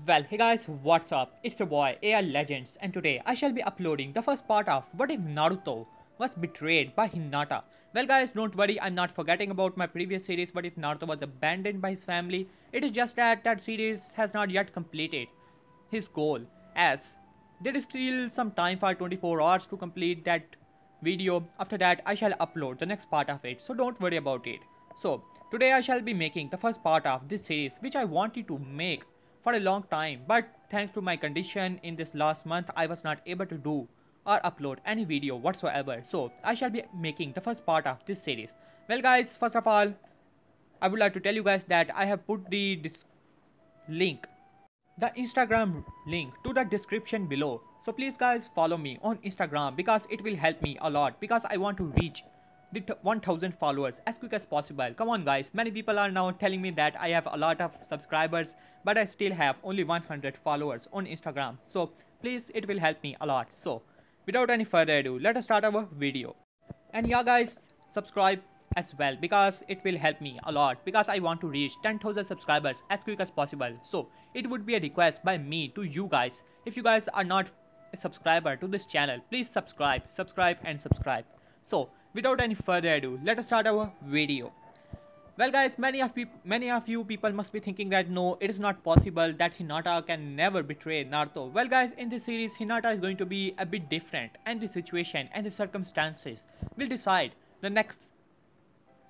Well, hey guys, what's up? It's your boy AI Legends, and today I shall be uploading the first part of What If Naruto Was Betrayed by Hinata. Well guys, don't worry, I'm not forgetting about my previous series What If Naruto Was Abandoned by His Family. It is just that that series has not yet completed his goal, as there is still some time for 24 hours to complete that video. After that I shall upload the next part of it, so don't worry about it. So today I shall be making the first part of this series, which I wanted to make for a long time, but thanks to my condition in this last month I was not able to do or upload any video whatsoever. So I shall be making the first part of this series. Well guys, first of all I would like to tell you guys that I have put link the Instagram link to the description below. So please guys follow me on Instagram because it will help me a lot, because I want to reach the 1000 followers as quick as possible. Come on guys, many people are now telling me that I have a lot of subscribers but I still have only 100 followers on Instagram. So please, it will help me a lot. So without any further ado, let us start our video. And yeah guys, subscribe as well because it will help me a lot, because I want to reach 10,000 subscribers as quick as possible. So it would be a request by me to you guys. If you guys are not a subscriber to this channel, please subscribe and subscribe. So without any further ado, let us start our video. Well guys, many of you people must be thinking that no, it is not possible that Hinata can never betray Naruto. Well guys, in this series Hinata is going to be a bit different, and the situation and the circumstances will decide the next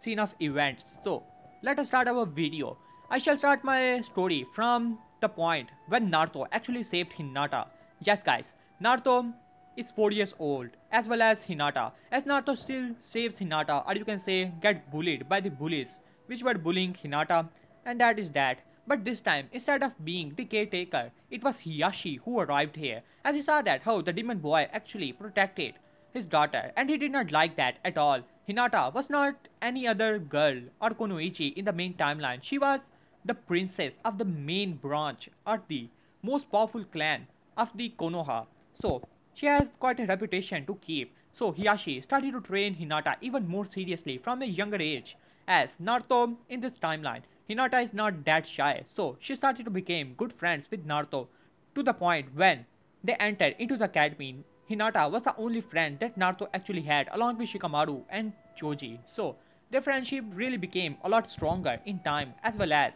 scene of events. So let us start our video. I shall start my story from the point when Naruto actually saved Hinata. Yes guys, Naruto is 4 years old as well as Hinata, as Naruto still saves Hinata, or you can say get bullied by the bullies which were bullying Hinata, and that is that. But this time, instead of being the caretaker, it was Hiyashi who arrived here, as he saw that how the demon boy actually protected his daughter, and he did not like that at all. Hinata was not any other girl or Konoichi in the main timeline. She was the princess of the main branch or the most powerful clan of the Konoha. So she has quite a reputation to keep. So Hiyashi started to train Hinata even more seriously from a younger age. As Naruto in this timeline, Hinata is not that shy, so she started to become good friends with Naruto, to the point when they entered into the academy. Hinata was the only friend that Naruto actually had, along with Shikamaru and Choji. So their friendship really became a lot stronger in time as well as.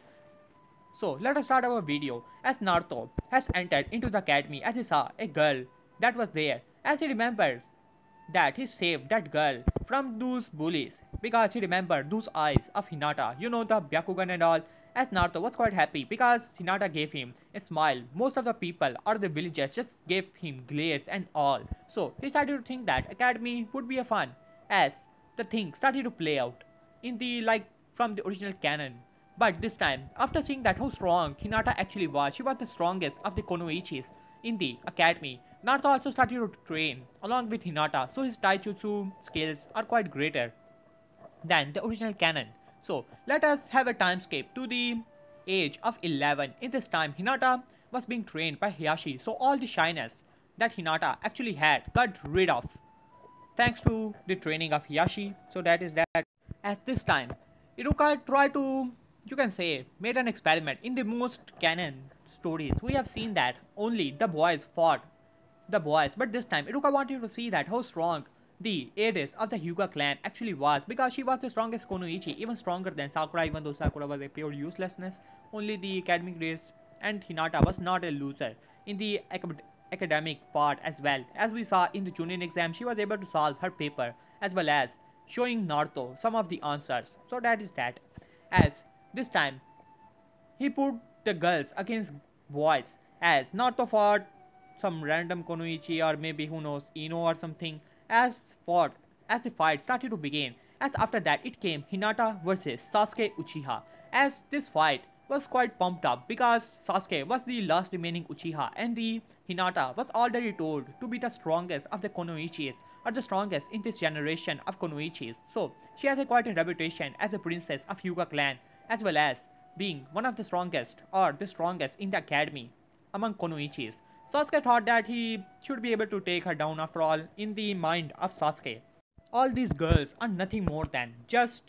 So let us start our video. As Naruto has entered into the academy, as he saw a girl that was there, as he remembered that he saved that girl from those bullies, because he remembered those eyes of Hinata, you know, the Byakugan and all. As Naruto was quite happy because Hinata gave him a smile. Most of the people or the villagers just gave him glares and all. So he started to think that academy would be a fun, as the thing started to play out in the from the original canon. But this time, after seeing that how strong Hinata actually was, she was the strongest of the Konoichis in the academy. Naruto also started to train along with Hinata, so his taijutsu skills are quite greater than the original canon. So let us have a time skip to the age of 11. In this time, Hinata was being trained by Hiyashi, so all the shyness that Hinata actually had got rid of thanks to the training of Hiyashi. So that is that. At this time, Iruka tried to, you can say, made an experiment. In the most canon stories, we have seen that only the boys fought the boys, but this time Iruka wanted to see that how strong the heiress of the Hyuga clan actually was, because she was the strongest Konoichi, even stronger than Sakura, even though Sakura was a pure uselessness. Only the academic race, and Hinata was not a loser in the academic part as well. As we saw in the Chunin exam, she was able to solve her paper as well as showing Naruto some of the answers. So that is that. As this time he put the girls against boys, as Naruto fought some random Konoichi or maybe who knows Ino or something. As the fight started to begin, as after that it came Hinata versus Sasuke Uchiha. As this fight was quite pumped up because Sasuke was the last remaining Uchiha, and the Hinata was already told to be the strongest of the Konoichis, or the strongest in this generation of Konoichis. So she has quite a reputation as a princess of Hyuga clan, as well as being one of the strongest or the strongest in the academy among Konoichis. Sasuke thought that he should be able to take her down. After all, in the mind of Sasuke, all these girls are nothing more than just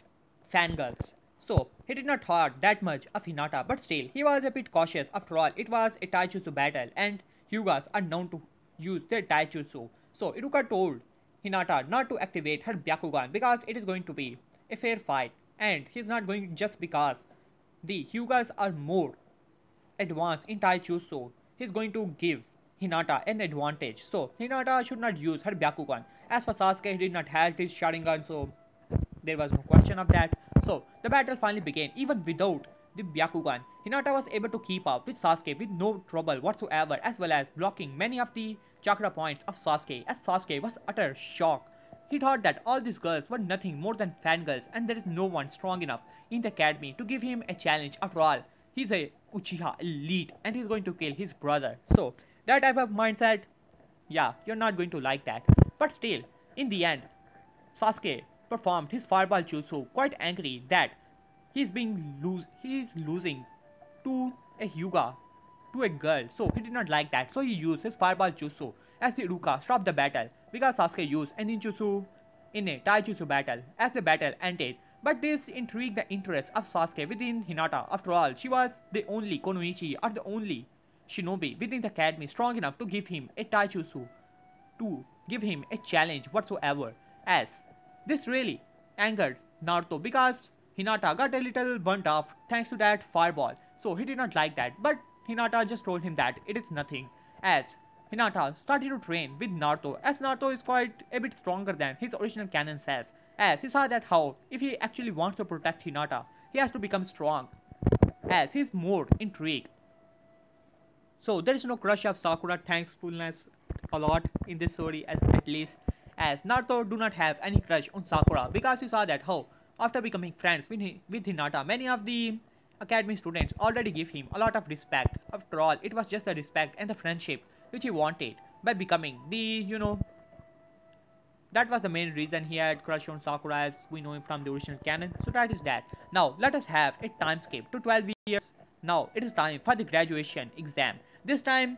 fangirls. So he did not thought that much of Hinata, but still he was a bit cautious. After all, it was a taijutsu battle, and Hyugas are known to use their taijutsu. So Iruka told Hinata not to activate her Byakugan because it is going to be a fair fight, and he's not going just because the Hyugas are more advanced in taijutsu. He's going to give Hinata an advantage. So Hinata should not use her Byakugan. As for Sasuke, he did not have his Sharingan, so there was no question of that. So the battle finally began. Even without the Byakugan, Hinata was able to keep up with Sasuke with no trouble whatsoever, as well as blocking many of the chakra points of Sasuke, as Sasuke was utter shock. He thought that all these girls were nothing more than fangirls, and there is no one strong enough in the academy to give him a challenge. After all, he's a Uchiha elite and he's going to kill his brother. So that type of mindset, yeah, you're not going to like that. But still, in the end, Sasuke performed his fireball jutsu, quite angry that he's losing to a Hyuga, to a girl. So he did not like that. So he used his fireball jutsu as the Iruka stopped the battle because Sasuke used a ninjutsu in a taijutsu battle as the battle ended. But this intrigued the interest of Sasuke within Hinata. After all, she was the only Konoichi or the only shinobi within the academy strong enough to give him a taijutsu, to give him a challenge whatsoever, as this really angered Naruto because Hinata got a little burnt off thanks to that fireball. So he did not like that, but Hinata just told him that it is nothing, as Hinata started to train with Naruto, as Naruto is quite a bit stronger than his original canon self, as he saw that how if he actually wants to protect Hinata, he has to become strong, as he is more intrigued. So there is no crush of Sakura thankfulness a lot in this story, at least, as Naruto do not have any crush on Sakura because he saw that how after becoming friends with Hinata, many of the academy students already give him a lot of respect. After all, it was just the respect and the friendship which he wanted by becoming the, that was the main reason he had crush on Sakura as we know him from the original canon. So that is that. Now let us have a time skip to 12 years. Now it is time for the graduation exam. This time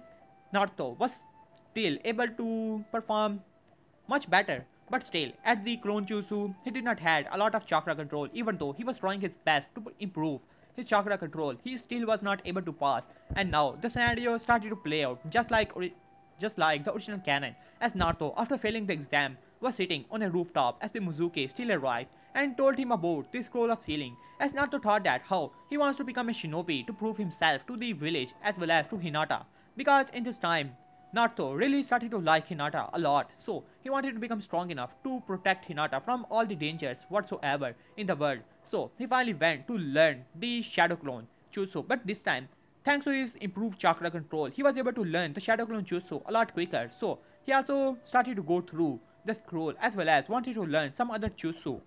Naruto was still able to perform much better, but still at the clone jutsu he did not had a lot of chakra control. Even though he was trying his best to improve his chakra control, he still was not able to pass. And now the scenario started to play out just like the original canon, as Naruto, after failing the exam, was sitting on a rooftop as the Mizuki still arrived and told him about the scroll of sealing, as Naruto thought that how he wants to become a shinobi to prove himself to the village as well as to Hinata, because in this time Naruto really started to like Hinata a lot, so he wanted to become strong enough to protect Hinata from all the dangers whatsoever in the world. So he finally went to learn the Shadow Clone Jutsu, but this time, thanks to his improved chakra control, he was able to learn the Shadow Clone Jutsu a lot quicker. So he also started to go through the scroll as well as wanted to learn some other jutsu.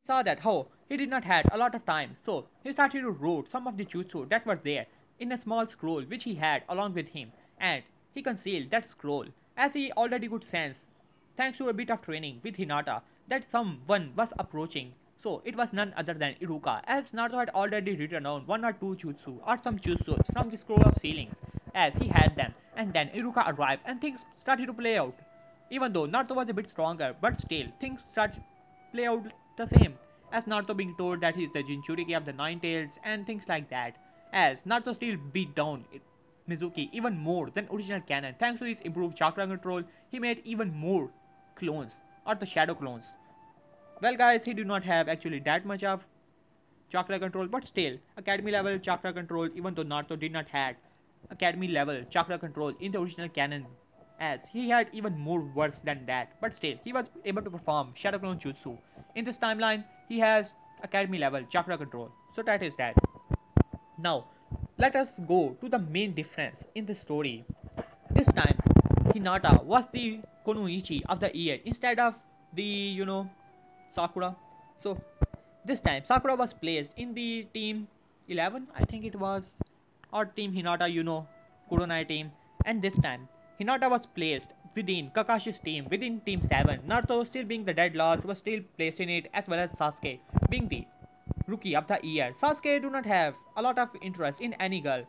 Saw that how he did not had a lot of time, so he started to wrote some of the jutsu that were there in a small scroll which he had along with him, and he concealed that scroll as he already could sense, thanks to a bit of training with Hinata, that someone was approaching. So it was none other than Iruka, as Naruto had already written down one or two jutsu or some jutsus from the scroll of ceilings as he had them, and then Iruka arrived and things started to play out. Even though Naruto was a bit stronger, but still things started to play out the same, as Naruto being told that he is the Jinchuriki of the Nine Tails and things like that, as Naruto still beat down Mizuki even more than original canon. Thanks to his improved chakra control, he made even more clones, or the shadow clones. Well guys, he did not have actually that much of chakra control, but still, academy level chakra control, even though Naruto did not have academy level chakra control in the original canon, as he had even more works than that, but still, he was able to perform Shadow Clone Jutsu. In this timeline, he has academy level chakra control, so that is that. Now, let us go to the main difference in the story. This time, Hinata was the Konoichi of the year instead of the, Sakura. So, this time, Sakura was placed in the team 11, I think it was, or team Hinata, Kuronai team, and this time, Hinata was placed within Kakashi's team, within team 7. Naruto, still being the dead last, was still placed in it, as well as Sasuke being the rookie of the year. Sasuke do not have a lot of interest in any girl,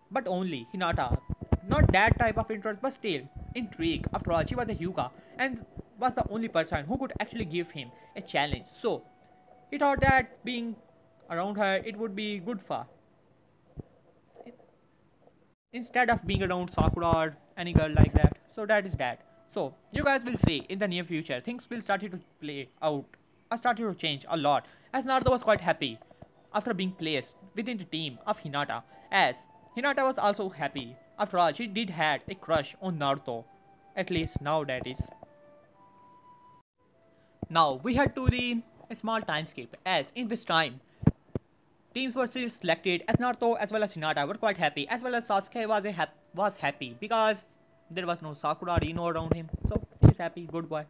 but only Hinata. Not that type of interest, but still intrigue. After all, she was a Hyuga and was the only person who could actually give him a challenge. So he thought that being around her, it would be good for. Instead of being around Sakura or any girl like that. So that is that. So you guys will see in the near future things will start to play out or started to change a lot, as Naruto was quite happy after being placed within the team of Hinata, as Hinata was also happy. After all, she did had a crush on Naruto. At least now that is. Now we head to the a small time skip, as in this time teams were still selected, as Naruto as well as Hinata were quite happy, as well as Sasuke was happy because there was no Sakura or Ino around him. So he's happy, good boy,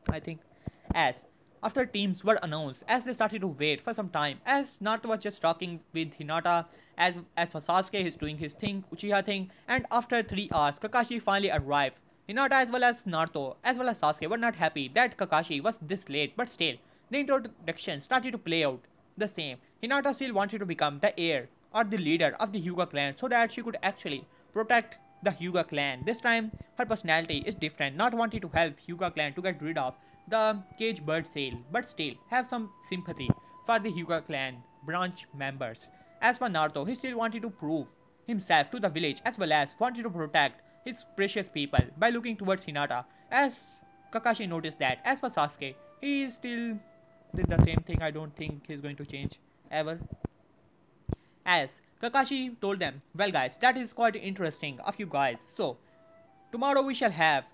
I think. As after teams were announced, as they started to wait for some time, as Naruto was just talking with Hinata, as for Sasuke he's doing his thing, Uchiha thing, and after 3 hours Kakashi finally arrived. Hinata as well as Naruto as well as Sasuke were not happy that Kakashi was this late, but still the introduction started to play out the same. Hinata still wanted to become the heir or the leader of the Hyuga clan so that she could actually protect the Hyuga clan. This time her personality is different, not wanting to help Hyuga clan to get rid of the cage bird sale, but still have some sympathy for the Hyuga clan branch members. As for Naruto, he still wanted to prove himself to the village as well as wanted to protect his precious people by looking towards Hinata, as Kakashi noticed that. As for Sasuke, he still did the same thing. I don't think he's going to change ever. As Kakashi told them, well guys, that is quite interesting of you guys. So tomorrow we shall have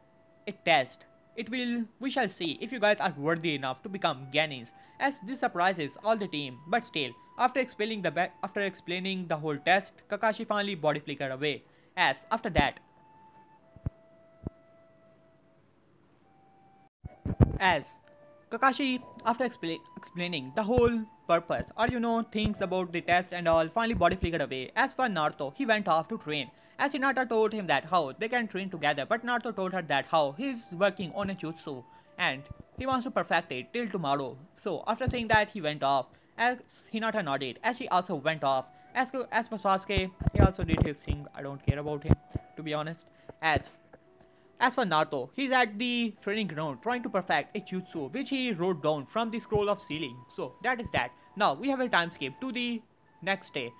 a test. We shall see if you guys are worthy enough to become Genis. As this surprises all the team, but still, after explaining the whole test, Kakashi finally body flickered away. As after that, as Kakashi, after explaining the whole purpose or things about the test and all, finally body flickered away. As for Naruto, he went off to train, as Hinata told him that how they can train together, but Naruto told her that how he's working on a jutsu and he wants to perfect it till tomorrow. So after saying that, he went off, as Hinata nodded as she also went off. As for Sasuke, he also did his thing. I don't care about him, to be honest. As for Naruto, he's at the training ground trying to perfect a jutsu which he wrote down from the scroll of sealing. So that is that. Now we have a time skip to the next day,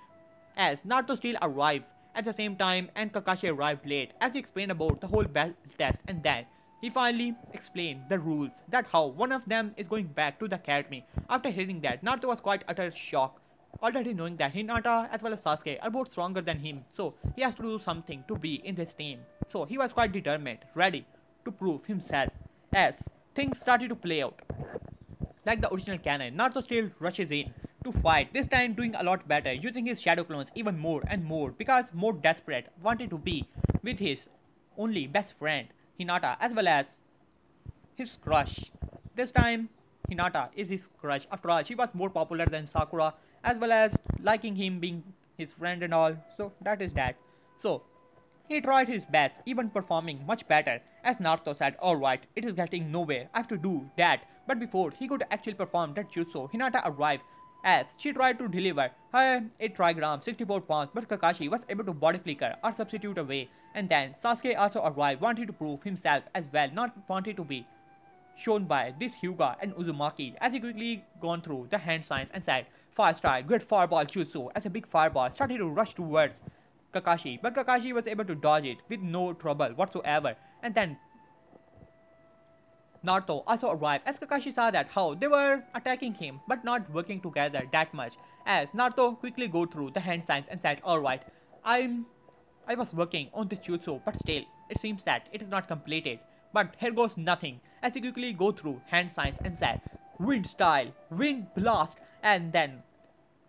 as Naruto still arrived at the same time and Kakashi arrived late, as he explained about the whole test, and then he finally explained the rules, that how one of them is going back to the academy. After hearing that, Naruto was quite utter shock, already knowing that Hinata as well as Sasuke are both stronger than him, so he has to do something to be in this team. So he was quite determined, ready to prove himself. As things started to play out like the original canon, Naruto still rushes in to fight, this time doing a lot better, using his shadow clones even more and more, because more desperate, wanted to be with his only best friend Hinata as well as his crush. This time Hinata is his crush. After all, she was more popular than Sakura, as well as liking him being his friend and all. So that is that. So he tried his best, even performing much better, as Naruto said, alright, it is getting nowhere, I have to do that. But before he could actually perform that jutsu, Hinata arrived, as she tried to deliver her 8 trigrams 64 pounds, but Kakashi was able to body flicker or substitute away. And then Sasuke also arrived, wanting to prove himself as well, not wanting to be shown by this Hyuga and Uzumaki, as he quickly gone through the hand signs and said, Fire Strike, Great Fireball Jutsu, as a big fireball started to rush towards Kakashi, but Kakashi was able to dodge it with no trouble whatsoever. And then Naruto also arrived, as Kakashi saw that how they were attacking him but not working together that much, as Naruto quickly go through the hand signs and said, alright, I was working on this jutsu, but still it seems that it is not completed. But here goes nothing, as he quickly go through hand signs and said, Wind Style, Wind Blast, and then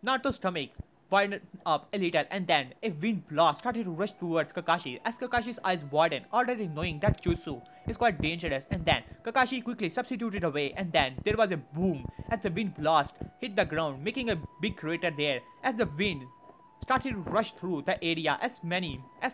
Naruto's stomach widened up a little, and then a wind blast started to rush towards Kakashi, as Kakashi's eyes widened, already knowing that jutsu is quite dangerous. And then Kakashi quickly substituted away, and then there was a boom as the wind blast hit the ground, making a big crater there, as the wind started to rush through the area. As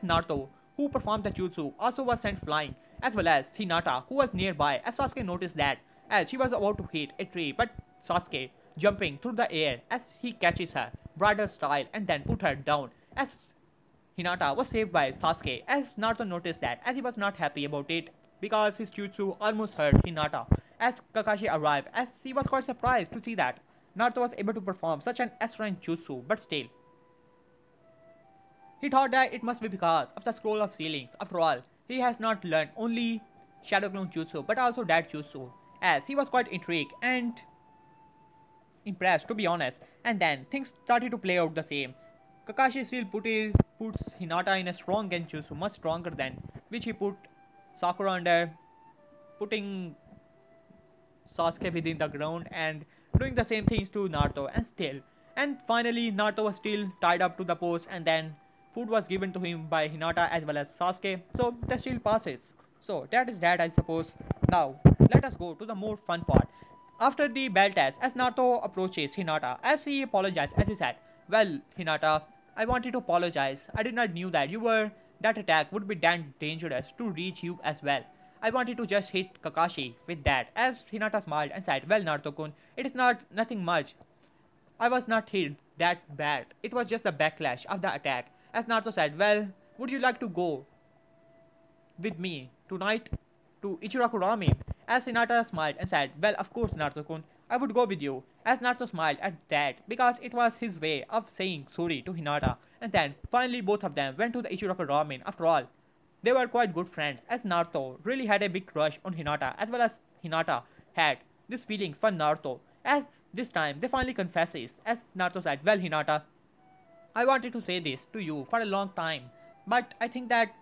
Naruto, who performed the jutsu, also was sent flying, as well as Hinata, who was nearby, as Sasuke noticed that, as she was about to hit a tree, but Sasuke jumping through the air as he catches her bridal style and then put her down, as Hinata was saved by Sasuke, as Naruto noticed that, as he was not happy about it because his jutsu almost hurt Hinata. As Kakashi arrived, as he was quite surprised to see that, Naruto was able to perform such an excellent jutsu, but still, he thought that it must be because of the scroll of ceilings. After all, he has not learned only Shadow Clone Jutsu but also that Jutsu, as he was quite intrigued and impressed to be honest. And then things started to play out the same. Kakashi still puts Hinata in a strong genjutsu, much stronger than which he put Sakura under, putting Sasuke within the ground and doing the same things to Naruto and still. And finally Naruto was still tied up to the post and then food was given to him by Hinata as well as Sasuke, so the still passes. So that is that, I suppose. Now let us go to the more fun part. After the bell test, as Naruto approaches Hinata, as he apologizes, as he said, "Well, Hinata, I wanted to apologize. I did not knew that you were that attack would be damn dangerous to reach you as well. I wanted to just hit Kakashi with that." As Hinata smiled and said, "Well, Naruto-kun, it is not nothing much. I was not hit that bad. It was just a backlash of the attack." As Naruto said, "Well, would you like to go with me tonight to Ichiraku Ramen?" As Hinata smiled and said, "Well, of course, Naruto-kun, I would go with you." As Naruto smiled at that because it was his way of saying sorry to Hinata. And then finally both of them went to the Ichiraku Ramen. After all, they were quite good friends, as Naruto really had a big crush on Hinata as well as Hinata had these feelings for Naruto. As this time they finally confesses, as Naruto said, "Well, Hinata, I wanted to say this to you for a long time, but I think that,"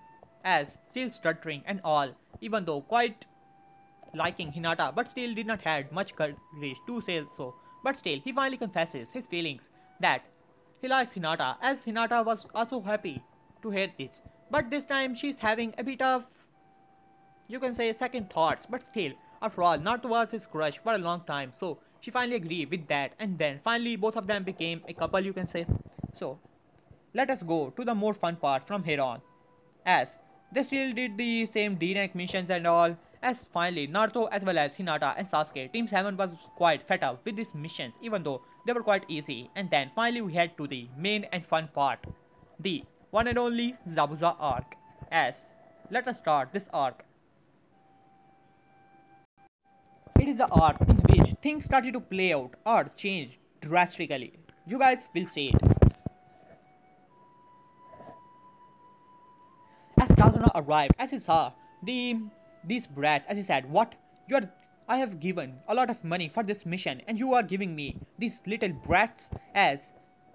as still stuttering and all, even though quite liking Hinata, but still did not have much courage to say so. But still, he finally confesses his feelings that he likes Hinata, as Hinata was also happy to hear this. But this time she's having a bit of, you can say, second thoughts, but still, after all, Naruto was his crush for a long time, so she finally agreed with that, and then finally both of them became a couple, you can say. So, let us go to the more fun part from here on, as they still did the same D-rank missions and all, as finally Naruto as well as Hinata and Sasuke, Team 7 was quite fed up with these missions even though they were quite easy. And then finally we head to the main and fun part, the one and only Zabuza arc. As let us start this arc. It is the arc in which things started to play out or change drastically. You guys will see it. As Kazuna arrived, as he saw these brats, as he said, "What? I have given a lot of money for this mission and you are giving me these little brats?" As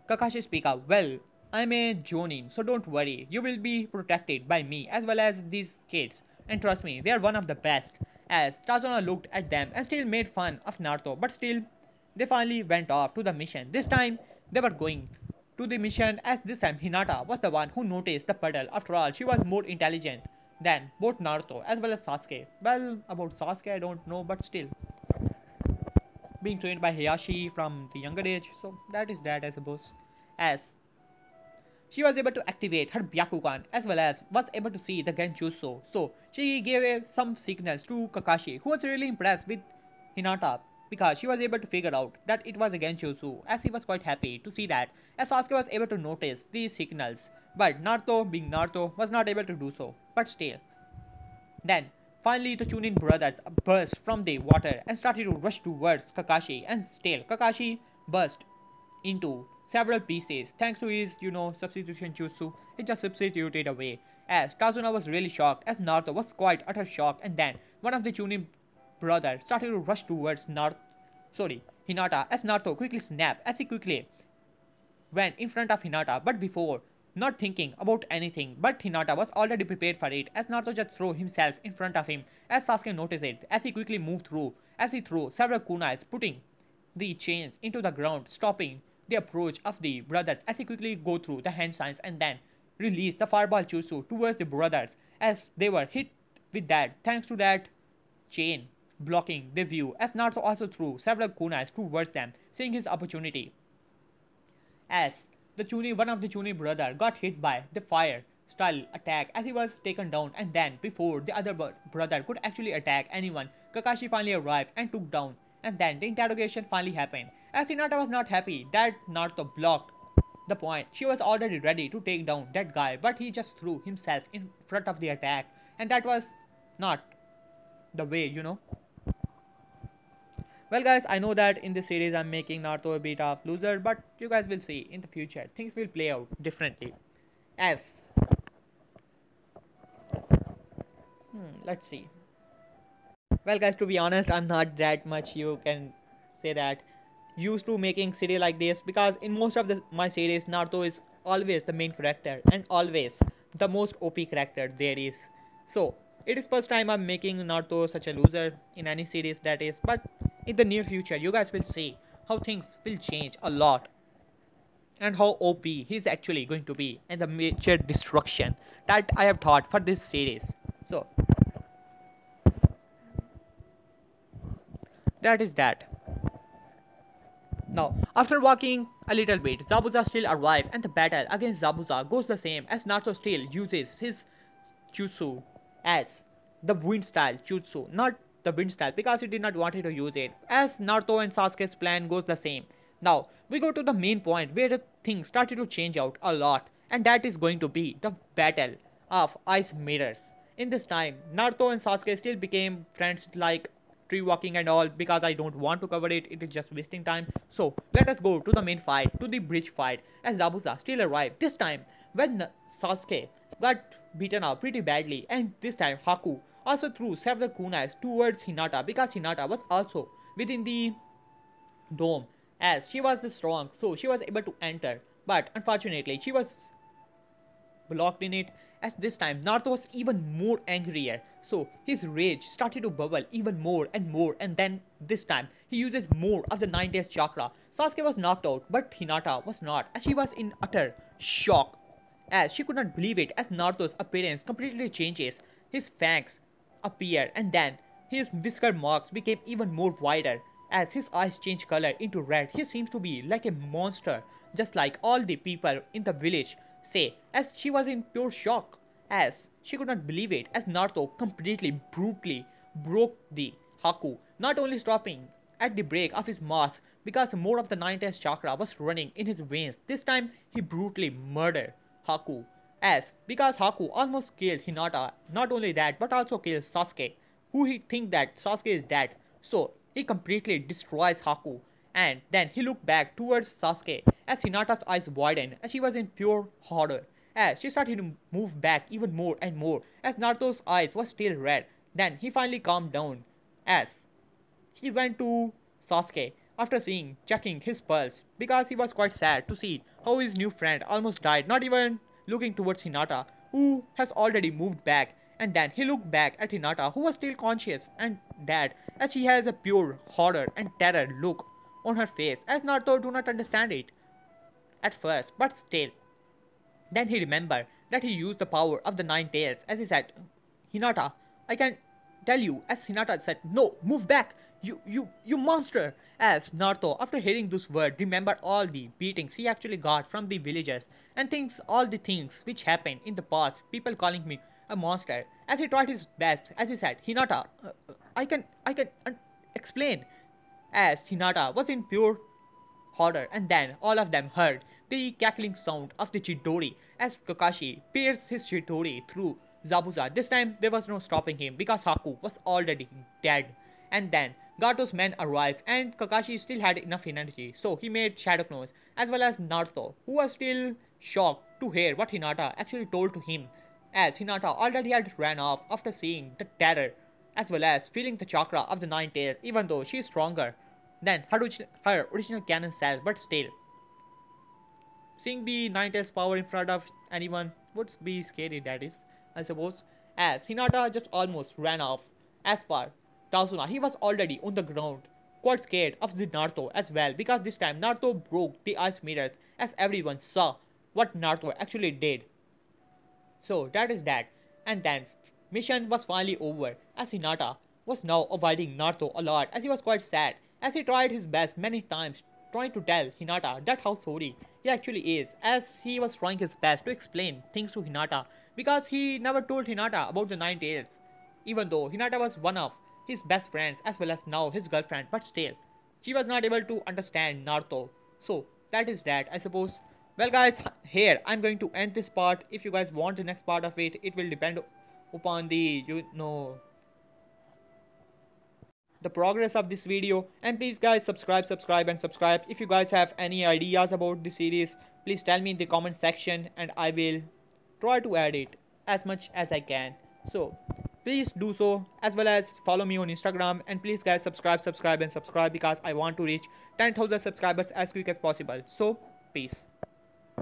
Kakashi speak up, "Well, I'm a Jonin, so don't worry. You will be protected by me as well as these kids. And trust me, they are one of the best." As Kazuna looked at them and still made fun of Naruto, but still, they finally went off to the mission. This time, they were going to the mission, as this time Hinata was the one who noticed the puddle. After all, she was more intelligent than both Naruto as well as Sasuke. Well, about Sasuke I don't know, but still, being trained by Hayashi from the younger age, so that is that, I suppose. As she was able to activate her Byakugan as well as was able to see the Genjutsu, so she gave some signals to Kakashi, who was really impressed with Hinata because she was able to figure out that it was a Genjutsu, as he was quite happy to see that, as Sasuke was able to notice these signals, but Naruto, being Naruto, was not able to do so. But still, then finally the Chunin brothers burst from the water and started to rush towards Kakashi, and still Kakashi burst into several pieces thanks to his, substitution jutsu. He just substituted away, as Kazuna was really shocked, as Naruto was quite utter shock. And then one of the Chunin brothers started to rush towards Hinata, as Naruto quickly snapped as he quickly went in front of Hinata, but before, not thinking about anything, but Hinata was already prepared for it, as Naruto just threw himself in front of him, as Sasuke noticed it, as he quickly moved through, as he threw several kunais, putting the chains into the ground, stopping the approach of the brothers, as he quickly go through the hand signs and then release the fireball jutsu towards the brothers, as they were hit with that, thanks to that chain blocking the view, as Naruto also threw several kunais towards them, seeing his opportunity, as one of the Chunin brother got hit by the fire style attack, as he was taken down. And then before the other brother could actually attack anyone, Kakashi finally arrived and took down, and then the interrogation finally happened, as Hinata was not happy that Naruto blocked the point. She was already ready to take down that guy, but he just threw himself in front of the attack, and that was not the way, Well, guys, I know that in this series I'm making Naruto a bit of loser, but you guys will see in the future things will play out differently. As let's see. Well, guys, to be honest, I'm not that much. You can say that used to making series like this because in most of my series, Naruto is always the main character and always the most OP character there is. So it is first time I'm making Naruto such a loser in any series that is. But in the near future, you guys will see how things will change a lot and how OP he's actually going to be and the major destruction that I have thought for this series. So that is that. Now, after walking a little bit, Zabuza still arrives and the battle against Zabuza goes the same as Naruto still uses his jutsu as the wind style jutsu, not the wind style because he did not want to use it. As Naruto and Sasuke's plan goes the same. Now, we go to the main point where the things started to change out a lot and that is going to be the battle of ice mirrors. In this time, Naruto and Sasuke still became friends like tree walking and all because I don't want to cover it, it is just wasting time. So let us go to the main fight, to the bridge fight as Zabuza still arrived. This time when Sasuke got beaten up pretty badly and this time Haku also threw several kunais towards Hinata because Hinata was also within the dome as she was strong so she was able to enter but unfortunately she was blocked in it. As this time Naruto was even more angrier, so his rage started to bubble even more and then this time he uses more of the 9 days chakra. Sasuke was knocked out, but Hinata was not, as she was in utter shock as she could not believe it as Naruto's appearance completely changes. His fangs appear and then his whisker marks became even more wider as his eyes change color into red. He seems to be like a monster, just like all the people in the village say, as she was in pure shock as she could not believe it as Naruto completely brutally broke the Haku, not only stopping at the break of his mask because more of the 9 test chakra was running in his veins. This time he brutally murdered Haku as because Haku almost killed Hinata. Not only that but also killed Sasuke, who he think that Sasuke is dead. So he completely destroys Haku and then he looked back towards Sasuke as Hinata's eyes widened as she was in pure horror as she started to move back even more and more as Naruto's eyes were still red. Then he finally calmed down as he went to Sasuke after checking his pulse because he was quite sad to see how his new friend almost died, not even looking towards Hinata who has already moved back. And then he looked back at Hinata who was still conscious and dead as she has a pure horror and terror look on her face as Naruto do not understand it at first but still. Then he remembered that he used the power of the 9 tails as he said, Hinata, I can tell you, as Hinata said, no, move back, you monster. As Naruto, after hearing those words, remembered all the beatings he actually got from the villagers and thinks all the things which happened in the past, people calling me a monster. As he tried his best, as he said, Hinata, I can explain. As Hinata was in pure horror, and then all of them heard the cackling sound of the Chidori as Kakashi pierced his Chidori through Zabuza. This time there was no stopping him because Haku was already dead. And then Gato's men arrived and Kakashi still had enough energy, so he made Shadow Clones as well as Naruto, who was still shocked to hear what Hinata actually told to him, as Hinata already had ran off after seeing the terror as well as feeling the chakra of the 9 tails, even though she is stronger than her original canon self, but still. Seeing the 9 tails power in front of anyone would be scary, that is, I suppose, as Hinata just almost ran off. As for Tazuna, he was already on the ground, quite scared of the Naruto as well, because this time Naruto broke the ice mirrors as everyone saw what Naruto actually did. So that is that. And then mission was finally over as Hinata was now avoiding Naruto a lot as he was quite sad as he tried his best many times trying to tell Hinata that how sorry he actually is, as he was trying his best to explain things to Hinata because he never told Hinata about the 9 tails, even though Hinata was one of his best friends as well as now his girlfriend, but still she was not able to understand Naruto. So that is that, I suppose. Well guys, here I'm going to end this part. If you guys want the next part of it, it will depend upon the the progress of this video. And please guys, subscribe. If you guys have any ideas about the series, please tell me in the comment section and I will try to add it as much as I can. So please do so, as well as follow me on Instagram. And please guys, subscribe because I want to reach 10,000 subscribers as quick as possible. So peace.